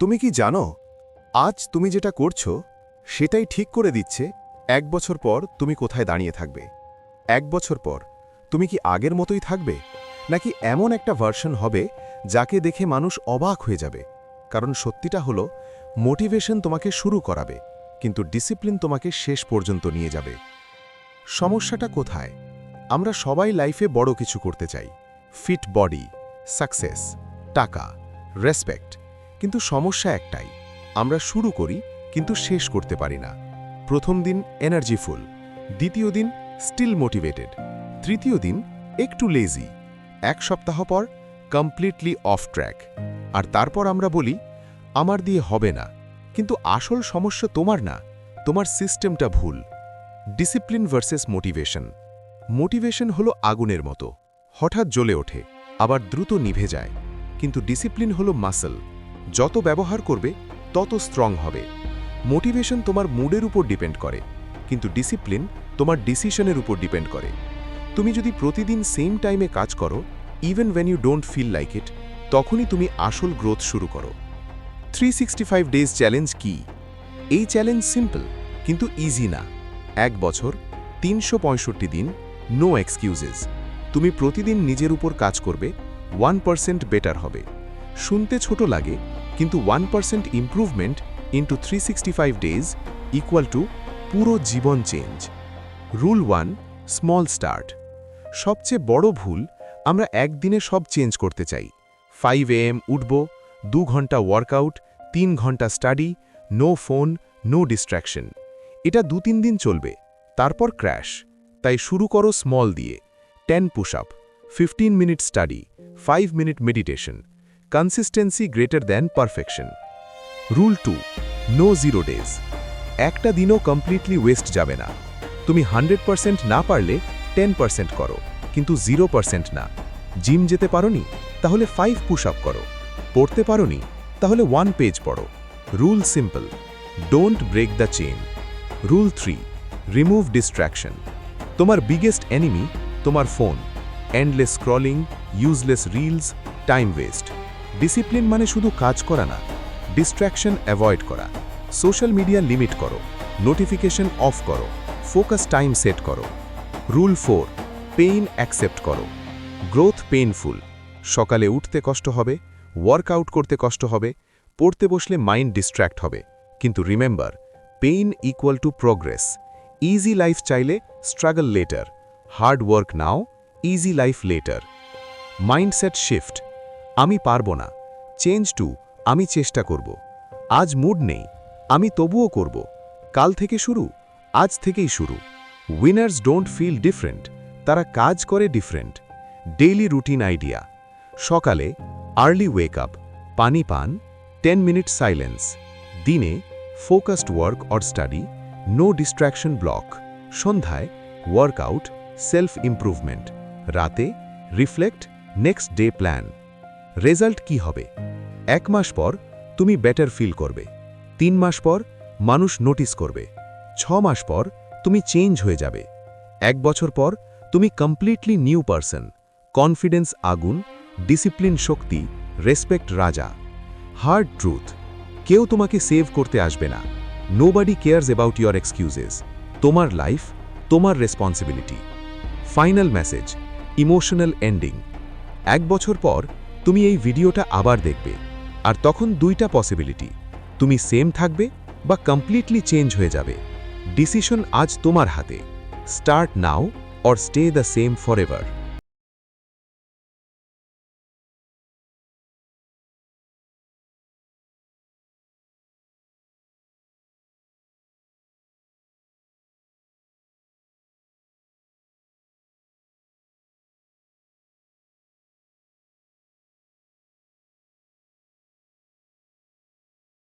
তুমি কি জানো আজ তুমি যেটা করছো সেটাই ঠিক করে দিচ্ছে 1 বছর পর তুমি কোথায় দাঁড়িয়ে থাকবে। 1 বছর পর তুমি কি আগের মতোই থাকবে, নাকি এমন একটা ভার্সন হবে যাকে দেখে মানুষ অবাক হয়ে যাবে? কারণ সত্যিটা হলো, মোটিভেশন তোমাকে শুরু করাবে, কিন্তু ডিসিপ্লিন তোমাকে শেষ পর্যন্ত নিয়ে যাবে। সমস্যাটা কোথায়? আমরা সবাই লাইফে বড় কিছু করতে চাই, ফিট বডি, সাকসেস, টাকা, রেসপেক্ট। কিন্তু সমস্যা একটাই, আমরা শুরু করি কিন্তু শেষ করতে পারি না। প্রথম দিন এনার্জিফুল, দ্বিতীয় দিন স্টিল মোটিভেটেড, তৃতীয় দিন একটু লেজি, 1 সপ্তাহ পর কমপ্লিটলি অফ ট্র্যাক। আর তারপর আমরা বলি আমার দিয়ে হবে না। কিন্তু আসল সমস্যা তোমার না, তোমার সিস্টেমটা ভুল। Discipline versus motivation. মোটিভেশন হলো আগুনের মতো, হঠাৎ জ্বলে ওঠে আবার দ্রুত নিভে যায়। কিন্তু ডিসিপ্লিন হলো মাসল, যত ব্যবহার করবে তত স্ট্রং হবে। মোটিভেশন তোমার মুডের উপর ডিপেন্ড করে, কিন্তু ডিসিপ্লিন তোমার ডিসিশনের উপর ডিপেন্ড করে। তুমি যদি প্রতিদিন সেম টাইমে কাজ করো, even when you don't feel like it, তখনই তুমি আসল গ্রোথ শুরু করো। 365 ডেজ চ্যালেঞ্জ কি? এই চ্যালেঞ্জ সিম্পল কিন্তু ইজি না। 1 বছর, 365 দিন, নো এক্সকিউজেস। তুমি প্রতিদিন নিজের উপর কাজ করবে, 1% বেটার হবে। শুনতে ছোট লাগে, কিন্তু 1% improvement into 365 days equal to পুরো জীবন চেঞ্জ। Rule 1, small start. সবচেয়ে বড় ভুল, আমরা একদিনে সব চেঞ্জ করতে চাই। 5 AM উঠব, 2 ঘন্টা ওয়ার্কআউট, 3 ঘন্টা study, no phone, no distraction. এটা 2-3 দিন চলবে, তারপর ক্র্যাশ। তাই শুরু করো স্মল দিয়ে। 10 push up, 15 minute study, 5 minute meditation. Consistency greater than perfection. Rule 2, no 0 days. একটা দিনও কমপ্লিটলি ওয়েস্ট যাবে না। তুমি 100% না পারলে 10% করো, কিন্তু 0% না। জিম যেতে পারোনি, তাহলে 5 পুশ আপ করো। পড়তে পারোনি, তাহলে 1 পেজ পড়ো। Rule simple, don't break the chain. Rule 3, remove distraction. তোমার বিগেস্ট এনিমি তোমার phone. Endless scrolling, useless reels, time waste. Discipline মানে শুধু কাজ করা না, ডিস্ট্র্যাকশন অ্যাভয়েড করা। সোশ্যাল মিডিয়া লিমিট করো, নোটিফিকেশন অফ করো, ফোকাস টাইম সেট করো। রুল 4, পেইন অ্যাকসেপ্ট করো। Growth painful. সকালে উঠতে কষ্ট হবে, ওয়ার্কআউট করতে কষ্ট হবে, পড়তে বসলে মাইন্ড ডিস্ট্র্যাক্ট হবে। কিন্তু remember, pain equal to progress. Easy life চাইলে struggle later, hard work now, easy life later. Mindset shift, আমি পারবো না, চেঞ্জ টু আমি চেষ্টা করব। আজ মুড নেই, আমি তবুও করব। কাল থেকে শুরু, আজ থেকেই শুরু। উইনার্স ডোন্ট ফিল ডিফারেন্ট, তারা কাজ করে ডিফারেন্ট। Daily routine idea. সকালে আর্লি ওয়েক আপ, পানি পান, 10 মিনিট সাইলেন্স। দিনে focused work or study, no distraction block. সন্ধ্যায় ওয়ার্কআউট, সেলফ ইমপ্রুভমেন্ট। রাতে reflect, next day plan. Result কি হবে? 1 মাস পর তুমি বেটার ফিল করবে, 3 মাস পর মানুষ নোটিস করবে, 6 মাস পর তুমি চেঞ্জ হয়ে যাবে, 1 বছর পর তুমি কমপ্লিটলি নিউ পারসন। কনফিডেন্স আগুন, ডিসিপ্লিন শক্তি, রেসপেক্ট রাজা। হার্ড ট্রুথ, কেউ তোমাকে সেভ করতে আসবে না। Nobody cares about your excuses. তোমার লাইফ, তোমার responsibility. Final message, emotional ending. 1 বছর পর তুমি এই ভিডিওটা আবার দেখবে, আর তখন 2টা পসিবিলিটি, তুমি সেম থাকবে বা কমপ্লিটলি চেঞ্জ হয়ে যাবে। ডিসিশন আজ তোমার হাতে। Start now or stay the same forever.